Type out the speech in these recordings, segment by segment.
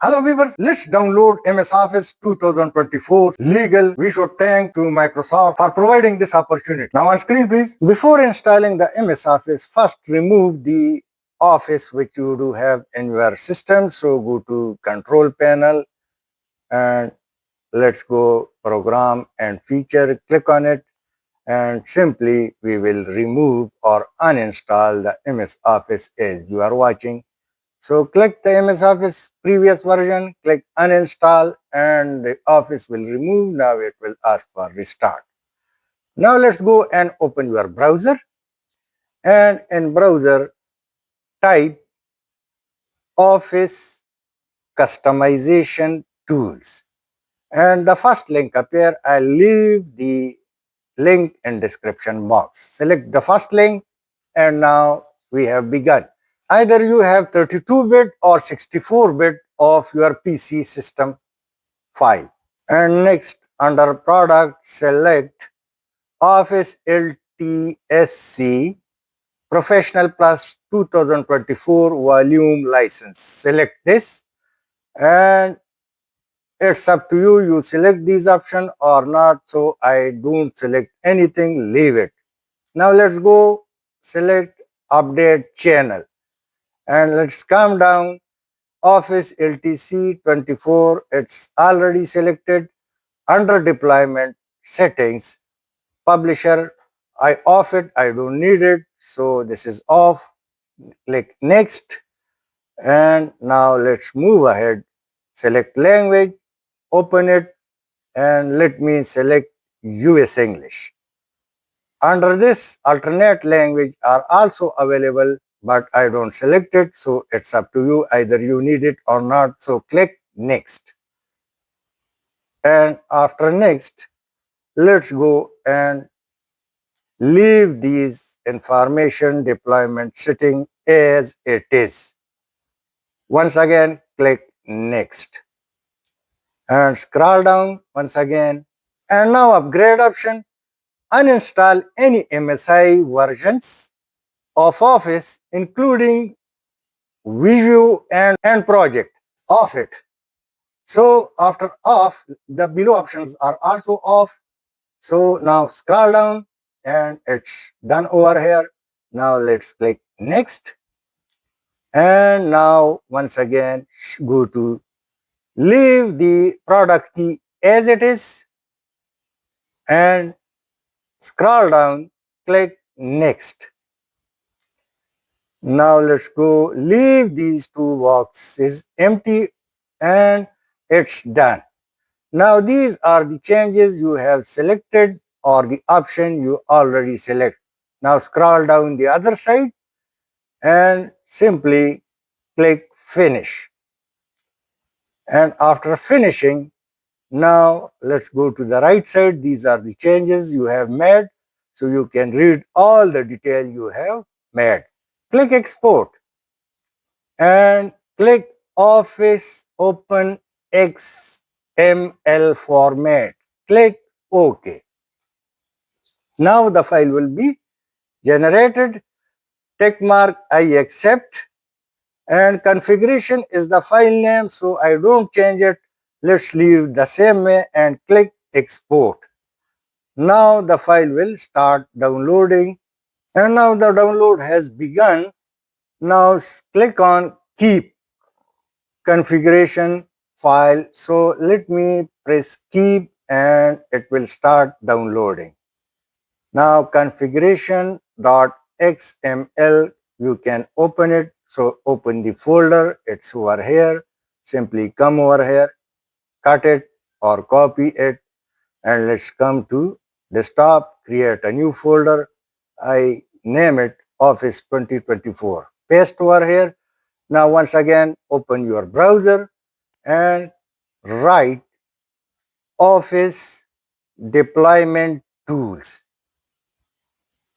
Hello viewers, let's download MS Office 2024 legal. We should thank to Microsoft for providing this opportunity. Now on screen please. Before installing the MS Office, first remove the Office which you do have in your system. So go to Control Panel and let's go Program and Feature. Click on it and simply we will remove or uninstall the MS Office as you are watching. So click the MS Office previous version, click uninstall and the Office will remove. Now it will ask for restart. Now let's go and open your browser and in browser type Office Customization Tools and the first link appear. I'll leave the link in description box. Select the first link and now we have begun. Either you have 32-bit or 64-bit of your PC system file. And next, under product, select Office LTSC Professional Plus 2024 Volume License. Select this and it's up to you. You select these options or not. So I don't select anything, leave it. Now let's go select Update Channel. And let's come down Office LTC 24, it's already selected. Under deployment settings, publisher, I off it, I don't need it, so this is off. Click next and now let's move ahead. Select language, open it and let me select US English. Under this, alternate language are also available, but I don't select it, so it's up to you. Either you need it or not, so click next. And after next, let's go and leave these information deployment setting as it is. Once again, click next. And scroll down once again. And now upgrade option, uninstall any MSI versions of Office, including Visual and Project. Off it. So after off, the below options are also off. So now scroll down and it's done over here. Now let's click next. And now once again, go to leave the product key as it is and scroll down, click next. Now let's go leave these two boxes empty and it's done. Now these are the changes you have selected or the option you already select. Now scroll down the other side and simply click finish. And after finishing, now let's go to the right side. These are the changes you have made. So you can read all the detail you have made. Click export and click Office Open XML format. Click OK. Now the file will be generated. Tick mark I accept and configuration is the file name, so I don't change it. Let's leave the same way and click export. Now the file will start downloading and now the download has begun. Now click on keep configuration file. So let me press keep and it will start downloading. Now configuration.xml, you can open it. So open the folder, it's over here. Simply come over here, cut it or copy it and let's come to desktop, create a new folder. I name it Office 2024. Paste over here. Now once again, open your browser and write Office Deployment Tools.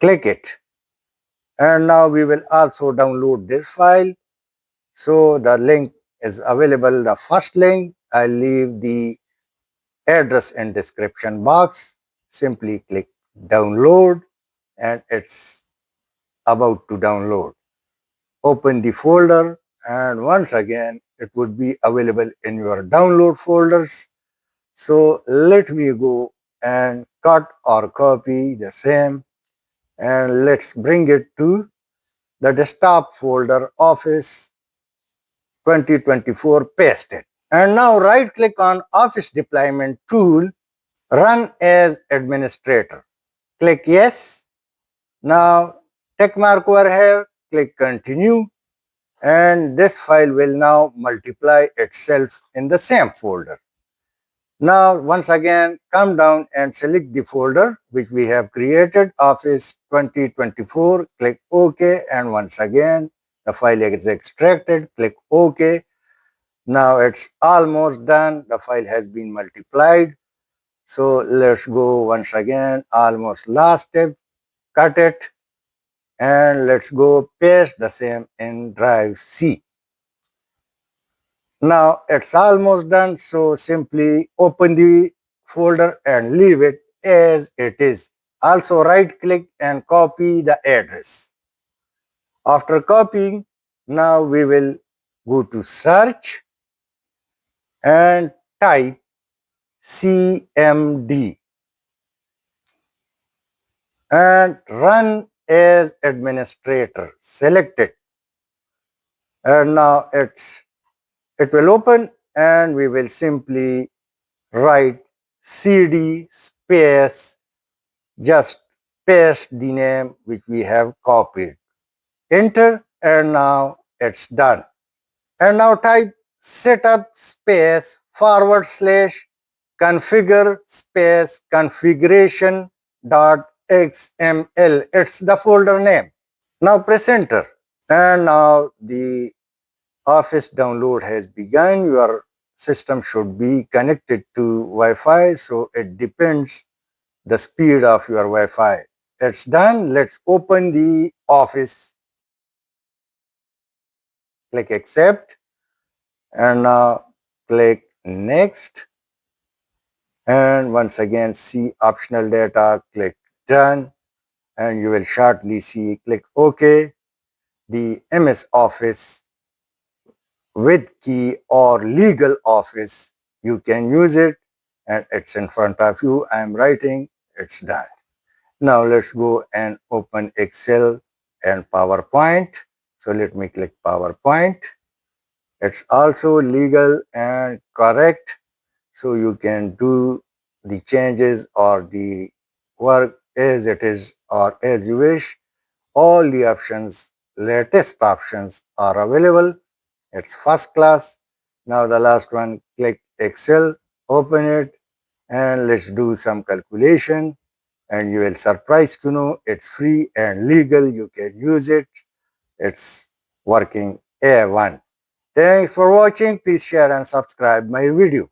Click it. And now we will also download this file. So the link is available. The first link, I'll leave the address in description box. Simply click download and it's about to download. Open the folder and once again it would be available in your download folders. So let me go and cut or copy the same, and let's bring it to the desktop folder Office 2024, paste it. And now right click on Office Deployment Tool, Run as Administrator. Click Yes. Now check mark over here, click Continue, and this file will now multiply itself in the same folder. Now once again come down and select the folder which we have created, Office 2024, click OK, and once again the file is extracted, click OK. Now it's almost done, the file has been multiplied. So let's go once again, almost last step, cut it, and let's go paste the same in drive C. Now it's almost done, so simply open the folder and leave it as it is. Also right click and copy the address. After copying, now we will go to search and type CMD and run as administrator. Select it, and now it will open, and we will simply write cd space, just paste the name which we have copied, enter, and now it's done. And now type setup space /configure space configuration dot xml. It's the folder name. Now press enter, and now the Office download has begun. Your system should be connected to Wi-Fi, so it depends the speed of your Wi-Fi. It's done. Let's open the Office. Click accept, and now click next, and once again see optional data, click done, and you will shortly see click OK. The MS Office with key or legal office, you can use it, and it's in front of you. I'm writing, it's done. Now let's go and open Excel and PowerPoint. So let me click PowerPoint. It's also legal and correct, so you can do the changes or the work as it is or as you wish. All the options, latest options are available. It's first class. Now the last one, click Excel, open it, and let's do some calculation, and you will surprised to know it's free and legal. You can use it. It's working A1. Thanks for watching. Please share and subscribe my video.